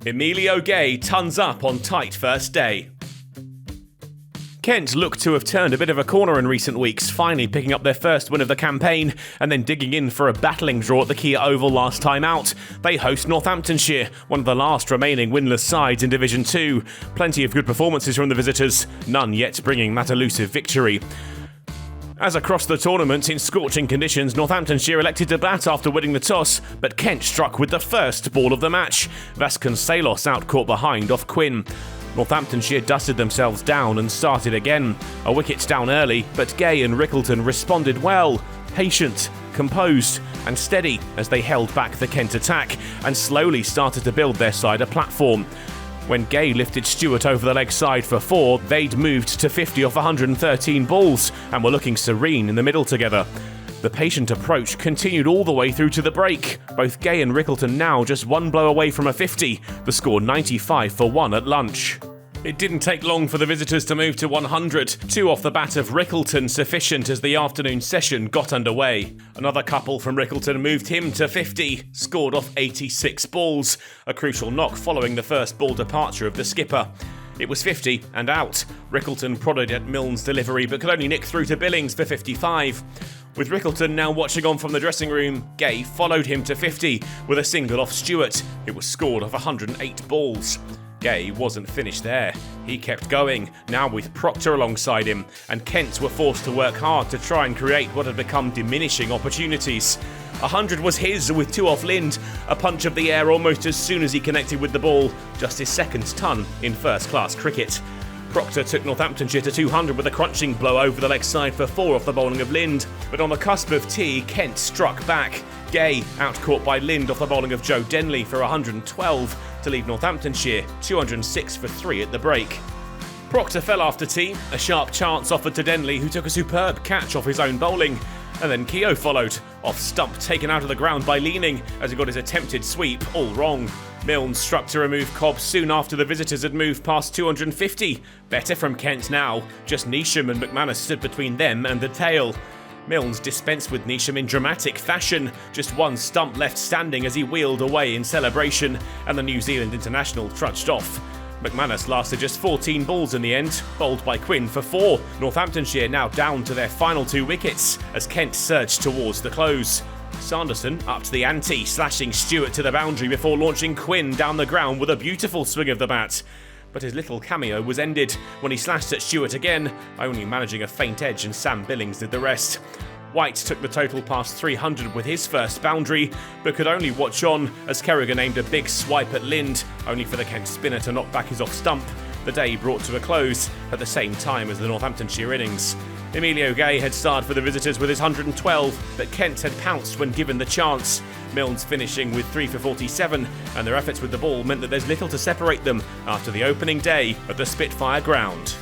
Emilio Gay tons up on tight first day. Kent look to have turned a bit of a corner in recent weeks, finally picking up their first win of the campaign and then digging in for a battling draw at the Kia Oval last time out. They host Northamptonshire, one of the last remaining winless sides in Division 2. Plenty of good performances from the visitors, none yet bringing that elusive victory. As across the tournament, in scorching conditions, Northamptonshire elected to bat after winning the toss, but Kent struck with the first ball of the match. Vasconcelos out caught behind off Quinn. Northamptonshire dusted themselves down and started again. A wicket down early, but Gay and Rickelton responded well, patient, composed and steady as they held back the Kent attack and slowly started to build their side a platform. When Gay lifted Stewart over the leg side for 4, they'd moved to 50 off 113 balls and were looking serene in the middle together. The patient approach continued all the way through to the break. Both Gay and Rickelton now just one blow away from a 50, the score 95 for 1 at lunch. It didn't take long for the visitors to move to 100, 2 off the bat of Rickelton sufficient as the afternoon session got underway. Another couple from Rickelton moved him to 50, scored off 86 balls, a crucial knock following the first ball departure of the skipper. It was 50 and out. Rickelton prodded at Milne's delivery but could only nick through to Billings for 55. With Rickelton now watching on from the dressing room, Gay followed him to 50 with a single off Stewart. It was scored off 108 balls. Gay wasn't finished there. He kept going, now with Proctor alongside him, and Kent were forced to work hard to try and create what had become diminishing opportunities. 100 was his with 2 off Lind, a punch of the air almost as soon as he connected with the ball, just his second ton in first-class cricket. Proctor took Northamptonshire to 200 with a crunching blow over the leg side for 4 off the bowling of Lind, but on the cusp of tea, Kent struck back. Gay outcaught by Lind off the bowling of Joe Denley for 112 to leave Northamptonshire 206 for 3 at the break. Proctor fell after tea, a sharp chance offered to Denley who took a superb catch off his own bowling, and then Keogh followed, off stump taken out of the ground by Leaning as he got his attempted sweep all wrong. Milne struck to remove Cobb soon after the visitors had moved past 250. Better from Kent now, just Neesham and McManus stood between them and the tail. Milnes dispensed with Neesham in dramatic fashion, just one stump left standing as he wheeled away in celebration, and the New Zealand international trudged off. McManus lasted just 14 balls in the end, bowled by Quinn for 4. Northamptonshire now down to their final 2 wickets as Kent surged towards the close. Sanderson up to the ante, slashing Stewart to the boundary before launching Quinn down the ground with a beautiful swing of the bat. But his little cameo was ended when he slashed at Stewart again, only managing a faint edge and Sam Billings did the rest. White took the total past 300 with his first boundary, but could only watch on as Kerrigan aimed a big swipe at Lind, only for the Kent spinner to knock back his off stump. The day brought to a close at the same time as the Northamptonshire innings. Emilio Gay had starred for the visitors with his 112, but Kent had pounced when given the chance. Milne's finishing with 3 for 47, and their efforts with the ball meant that there's little to separate them after the opening day at the Spitfire ground.